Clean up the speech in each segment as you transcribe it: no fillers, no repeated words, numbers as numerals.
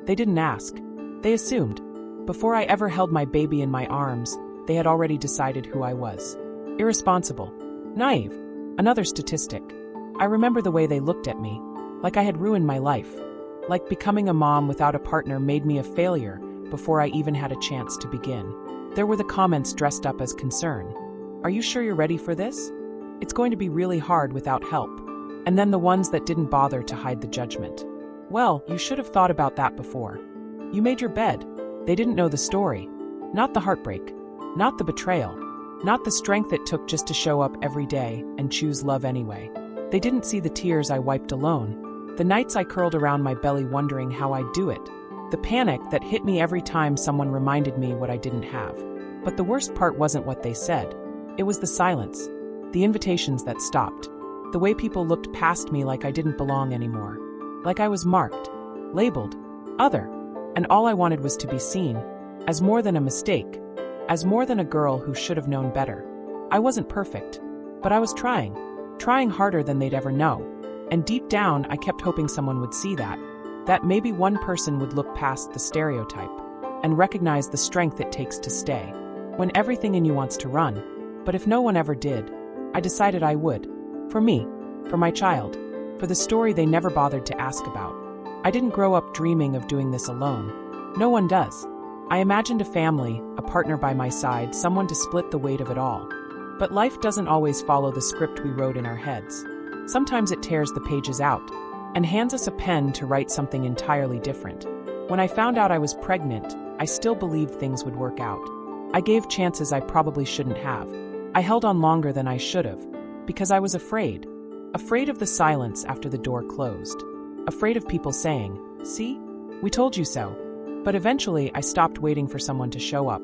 They didn't ask. They assumed. Before I ever held my baby in my arms, they had already decided who I was. Irresponsible. Naive. Another statistic. I remember the way they looked at me, like I had ruined my life. Like becoming a mom without a partner made me a failure before I even had a chance to begin. There were the comments dressed up as concern. Are you sure you're ready for this? It's going to be really hard without help. And then the ones that didn't bother to hide the judgment. Well, you should have thought about that before. You made your bed. They didn't know the story. Not the heartbreak. Not the betrayal. Not the strength it took just to show up every day and choose love anyway. They didn't see the tears I wiped alone. The nights I curled around my belly wondering how I'd do it. The panic that hit me every time someone reminded me what I didn't have. But the worst part wasn't what they said. It was the silence. The invitations that stopped. The way people looked past me like I didn't belong anymore. Like I was marked. Labeled. Other. And all I wanted was to be seen. As more than a mistake. As more than a girl who should have known better. I wasn't perfect. But I was trying. Trying harder than they'd ever know. And deep down, I kept hoping someone would see that. That maybe one person would look past the stereotype. And recognize the strength it takes to stay. When everything in you wants to run. But if no one ever did, I decided I would. For me. For my child. For the story they never bothered to ask about. I didn't grow up dreaming of doing this alone. No one does. I imagined a family, a partner by my side, someone to split the weight of it all. But life doesn't always follow the script we wrote in our heads. Sometimes it tears the pages out and hands us a pen to write something entirely different. When I found out I was pregnant, I still believed things would work out. I gave chances I probably shouldn't have. I held on longer than I should have, because I was afraid. Afraid of the silence after the door closed. Afraid of people saying, "See? We told you so." But eventually I stopped waiting for someone to show up.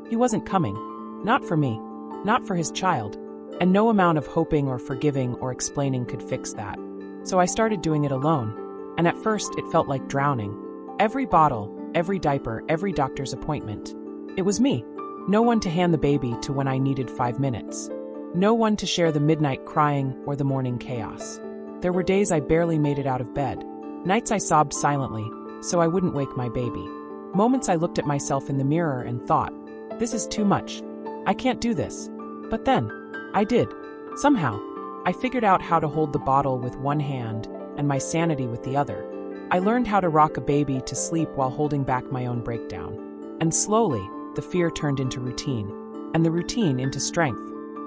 He wasn't coming. Not for me. Not for his child. And no amount of hoping or forgiving or explaining could fix that. So I started doing it alone. And at first it felt like drowning. Every bottle, every diaper, every doctor's appointment. It was me. No one to hand the baby to when I needed 5 minutes. No one to share the midnight crying or the morning chaos. There were days I barely made it out of bed. Nights I sobbed silently, so I wouldn't wake my baby. Moments I looked at myself in the mirror and thought, this is too much. I can't do this. But then, I did. Somehow, I figured out how to hold the bottle with one hand and my sanity with the other. I learned how to rock a baby to sleep while holding back my own breakdown. And slowly, the fear turned into routine, and the routine into strength.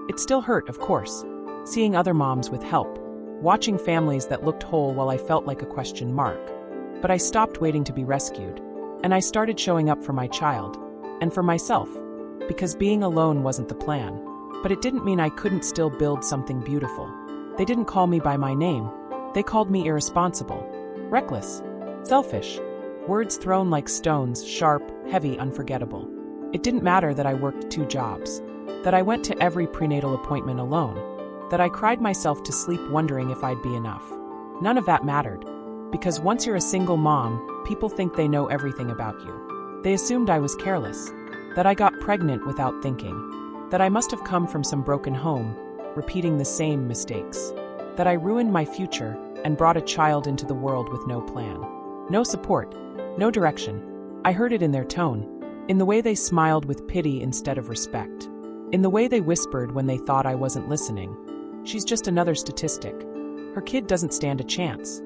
It still hurt, of course, seeing other moms with help, watching families that looked whole while I felt like a question mark. But I stopped waiting to be rescued, and I started showing up for my child, and for myself, because being alone wasn't the plan. But it didn't mean I couldn't still build something beautiful. They didn't call me by my name. They called me irresponsible, reckless, selfish. Words thrown like stones, sharp, heavy, unforgettable. It didn't matter that I worked 2 jobs, that I went to every prenatal appointment alone, that I cried myself to sleep wondering if I'd be enough. None of that mattered, because once you're a single mom, people think they know everything about you. They assumed I was careless, that I got pregnant without thinking, that I must have come from some broken home, repeating the same mistakes, that I ruined my future and brought a child into the world with no plan, no support, no direction. I heard it in their tone, in the way they smiled with pity instead of respect, in the way they whispered when they thought I wasn't listening. She's just another statistic. Her kid doesn't stand a chance.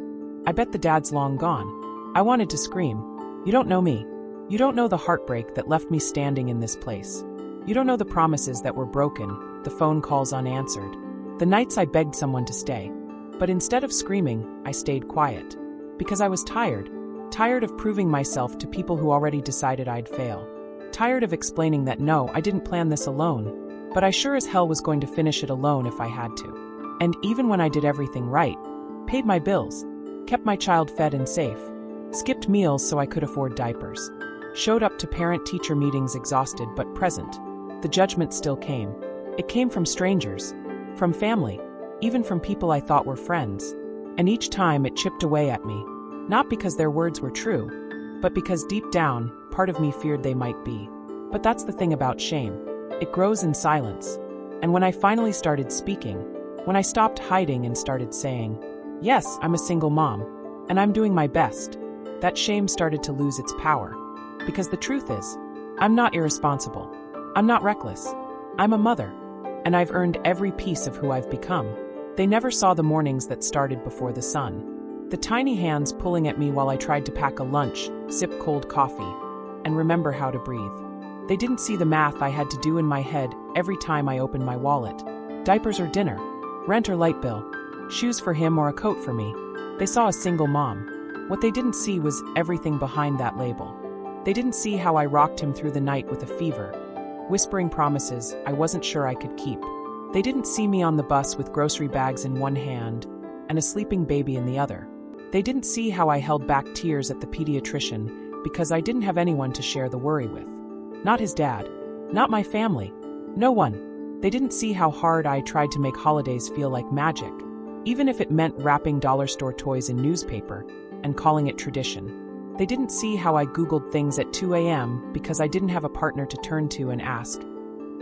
I bet the dad's long gone. I wanted to scream. You don't know me. You don't know the heartbreak that left me standing in this place. You don't know the promises that were broken, the phone calls unanswered, the nights I begged someone to stay. But instead of screaming, I stayed quiet. Because I was tired. Tired of proving myself to people who already decided I'd fail. Tired of explaining that no, I didn't plan this alone, but I sure as hell was going to finish it alone if I had to. And even when I did everything right, paid my bills, kept my child fed and safe, skipped meals so I could afford diapers, showed up to parent-teacher meetings exhausted but present, the judgment still came. It came from strangers, from family, even from people I thought were friends. And each time it chipped away at me, not because their words were true, but because deep down, part of me feared they might be. But that's the thing about shame. It grows in silence. And when I finally started speaking, when I stopped hiding and started saying, yes, I'm a single mom, and I'm doing my best, that shame started to lose its power. Because the truth is, I'm not irresponsible. I'm not reckless. I'm a mother. And I've earned every piece of who I've become. They never saw the mornings that started before the sun. The tiny hands pulling at me while I tried to pack a lunch, sip cold coffee, and remember how to breathe. They didn't see the math I had to do in my head every time I opened my wallet. Diapers or dinner, rent or light bill, shoes for him or a coat for me. They saw a single mom. What they didn't see was everything behind that label. They didn't see how I rocked him through the night with a fever, whispering promises I wasn't sure I could keep. They didn't see me on the bus with grocery bags in one hand and a sleeping baby in the other. They didn't see how I held back tears at the pediatrician because I didn't have anyone to share the worry with. Not his dad. Not my family. No one. They didn't see how hard I tried to make holidays feel like magic, even if it meant wrapping dollar store toys in newspaper and calling it tradition. They didn't see how I Googled things at 2 a.m. because I didn't have a partner to turn to and ask,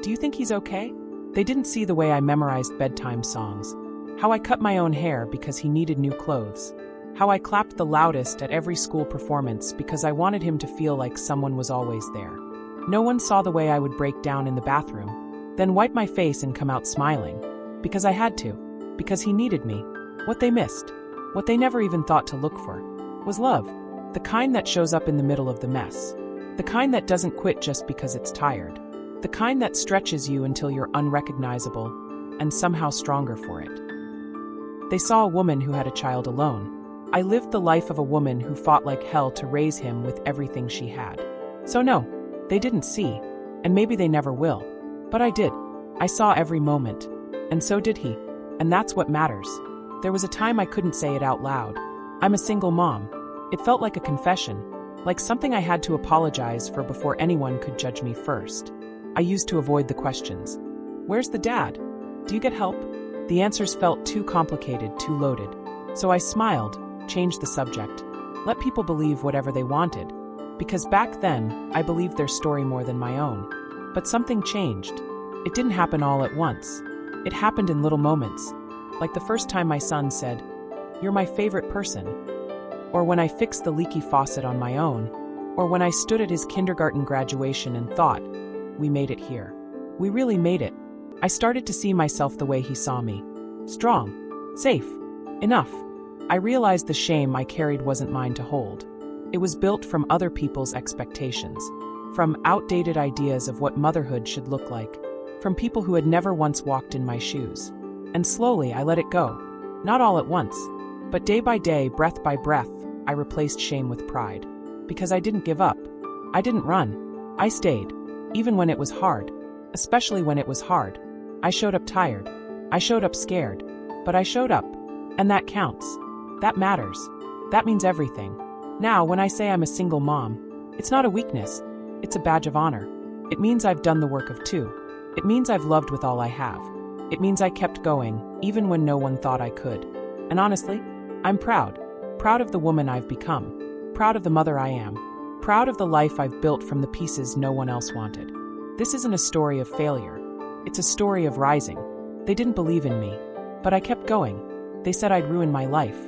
"Do you think he's okay?" They didn't see the way I memorized bedtime songs, how I cut my own hair because he needed new clothes, how I clapped the loudest at every school performance because I wanted him to feel like someone was always there. No one saw the way I would break down in the bathroom, then wipe my face and come out smiling, because I had to, because he needed me. What they missed, what they never even thought to look for, was love, the kind that shows up in the middle of the mess, the kind that doesn't quit just because it's tired, the kind that stretches you until you're unrecognizable and somehow stronger for it. They saw a woman who had a child alone. I lived the life of a woman who fought like hell to raise him with everything she had. So no, they didn't see, and maybe they never will. But I did. I saw every moment. And so did he. And that's what matters. There was a time I couldn't say it out loud. I'm a single mom. It felt like a confession, like something I had to apologize for before anyone could judge me first. I used to avoid the questions. Where's the dad? Do you get help? The answers felt too complicated, too loaded. So I smiled, changed the subject, let people believe whatever they wanted. Because back then, I believed their story more than my own. But something changed. It didn't happen all at once. It happened in little moments. Like the first time my son said, "You're my favorite person." Or when I fixed the leaky faucet on my own. Or when I stood at his kindergarten graduation and thought, we made it here. We really made it. I started to see myself the way he saw me. Strong. Safe. Enough. I realized the shame I carried wasn't mine to hold. It was built from other people's expectations, from outdated ideas of what motherhood should look like, from people who had never once walked in my shoes. And slowly I let it go. Not all at once, but day by day, breath by breath, I replaced shame with pride. Because I didn't give up. I didn't run. I stayed. Even when it was hard. Especially when it was hard. I showed up tired. I showed up scared. But I showed up. And that counts. That matters. That means everything. Now, when I say I'm a single mom, it's not a weakness. It's a badge of honor. It means I've done the work of two. It means I've loved with all I have. It means I kept going, even when no one thought I could. And honestly, I'm proud. Proud of the woman I've become. Proud of the mother I am. Proud of the life I've built from the pieces no one else wanted. This isn't a story of failure. It's a story of rising. They didn't believe in me, but I kept going. They said I'd ruin my life,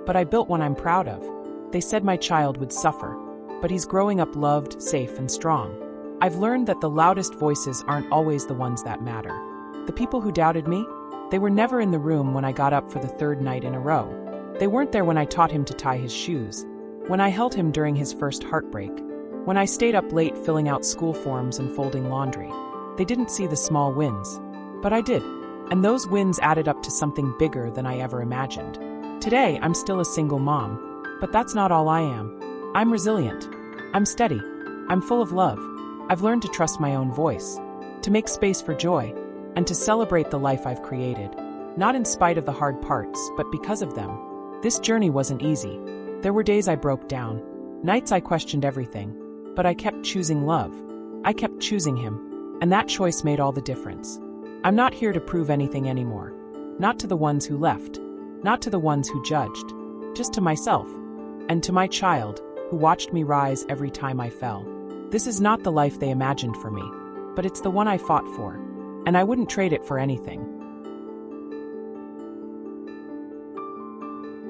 but I built one I'm proud of. They said my child would suffer, but he's growing up loved, safe, and strong. I've learned that the loudest voices aren't always the ones that matter. The people who doubted me, they were never in the room when I got up for the third night in a row. They weren't there when I taught him to tie his shoes, when I held him during his first heartbreak, when I stayed up late filling out school forms and folding laundry. They didn't see the small wins, but I did, and those wins added up to something bigger than I ever imagined. Today, I'm still a single mom, but that's not all I am. I'm resilient. I'm steady. I'm full of love. I've learned to trust my own voice, to make space for joy, and to celebrate the life I've created. Not in spite of the hard parts, but because of them. This journey wasn't easy. There were days I broke down, nights I questioned everything, but I kept choosing love. I kept choosing him, and that choice made all the difference. I'm not here to prove anything anymore. Not to the ones who left, not to the ones who judged, just to myself, and to my child, who watched me rise every time I fell. This is not the life they imagined for me, but it's the one I fought for, and I wouldn't trade it for anything.